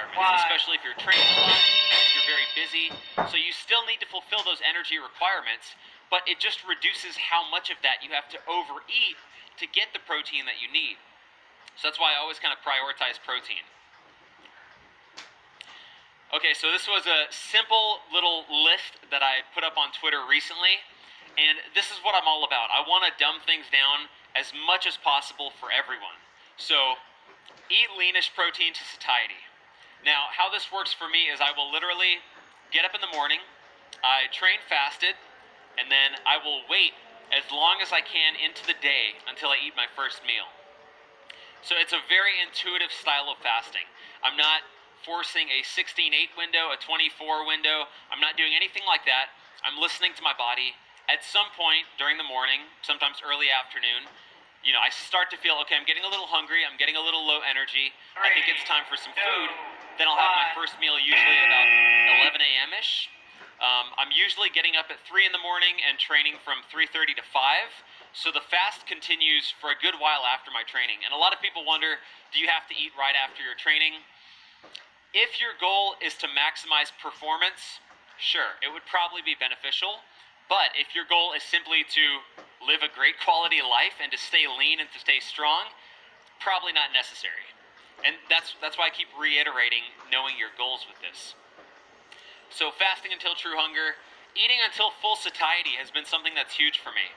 requirements, especially if you're training a lot, if you're very busy. So you still need to fulfill those energy requirements, but it just reduces how much of that you have to overeat to get the protein that you need. So that's why I always kind of prioritize protein. Okay, so this was a simple little list that I put up on Twitter recently, and this is what I'm all about. I want to dumb things down as much as possible for everyone. So, eat leanish protein to satiety. Now, how this works for me is I will literally get up in the morning, I train fasted, and then I will wait as long as I can into the day until I eat my first meal. So it's a very intuitive style of fasting. I'm not forcing a 16-8 window, a 24 window. I'm not doing anything like that. I'm listening to my body. At some point during the morning, sometimes early afternoon, I start to feel, okay, I'm getting a little hungry, I'm getting a little low energy, I think it's time for some food. Then I'll have my first meal usually about 11 a.m.-ish. I'm usually getting up at 3 in the morning and training from 3:30 to 5. So the fast continues for a good while after my training. And a lot of people wonder, do you have to eat right after your training? If your goal is to maximize performance, sure, it would probably be beneficial. But if your goal is simply to live a great quality of life and to stay lean and to stay strong, probably not necessary. And that's why I keep reiterating knowing your goals with this. So fasting until true hunger, eating until full satiety has been something that's huge for me.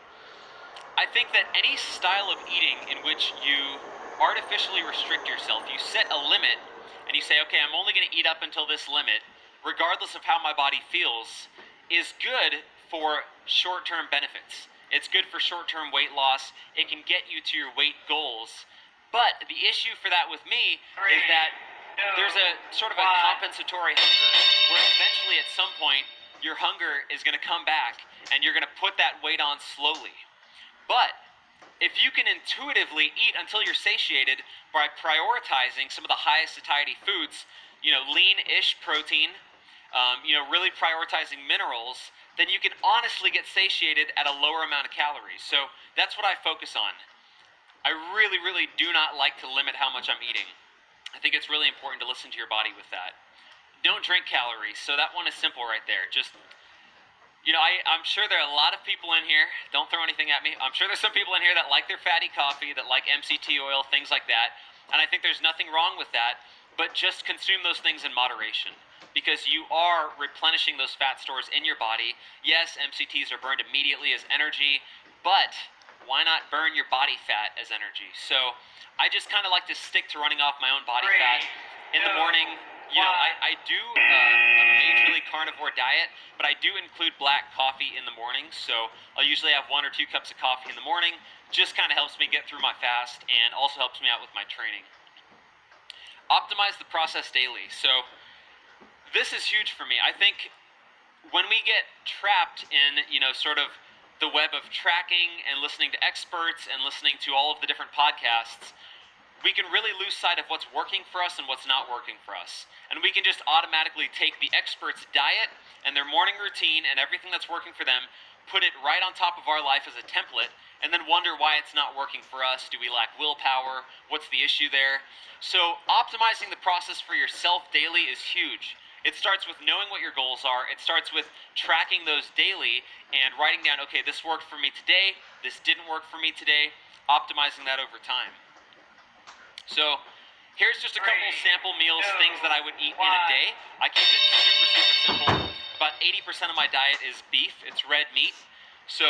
I think that any style of eating in which you artificially restrict yourself, you set a limit and you say, okay, I'm only going to eat up until this limit, regardless of how my body feels, is good for short-term benefits. It's good for short-term weight loss. It can get you to your weight goals. But the issue for that with me is that there's a sort of a compensatory hunger, where eventually at some point, your hunger is going to come back and you're going to put that weight on slowly. But if you can intuitively eat until you're satiated by prioritizing some of the highest satiety foods, lean-ish protein, really prioritizing minerals, then you can honestly get satiated at a lower amount of calories. So that's what I focus on. I really, really do not like to limit how much I'm eating. I think it's really important to listen to your body with that. Don't drink calories. So that one is simple right there. Just I'm sure there are a lot of people in here, don't throw anything at me, I'm sure there's some people in here that like their fatty coffee, that like MCT oil, things like that, and I think there's nothing wrong with that, but just consume those things in moderation, because you are replenishing those fat stores in your body. Yes, MCTs are burned immediately as energy, but why not burn your body fat as energy? So I just kind of like to stick to running off my own body fat in the morning. I do a majorly carnivore diet, but I do include black coffee in the morning, so I'll usually have 1 or 2 cups of coffee in the morning. Just kind of helps me get through my fast and also helps me out with my training. Optimize the process daily. So this is huge for me. I think when we get trapped in, sort of the web of tracking and listening to experts and listening to all of the different podcasts, we can really lose sight of what's working for us and what's not working for us. And we can just automatically take the expert's diet and their morning routine and everything that's working for them, put it right on top of our life as a template, and then wonder why it's not working for us. Do we lack willpower? What's the issue there? So optimizing the process for yourself daily is huge. It starts with knowing what your goals are. It starts with tracking those daily and writing down, okay, this worked for me today, this didn't work for me today, optimizing that over time. So here's just a couple sample meals, things that I would eat in a day. I keep it super, super simple. About 80% of my diet is beef. It's red meat. So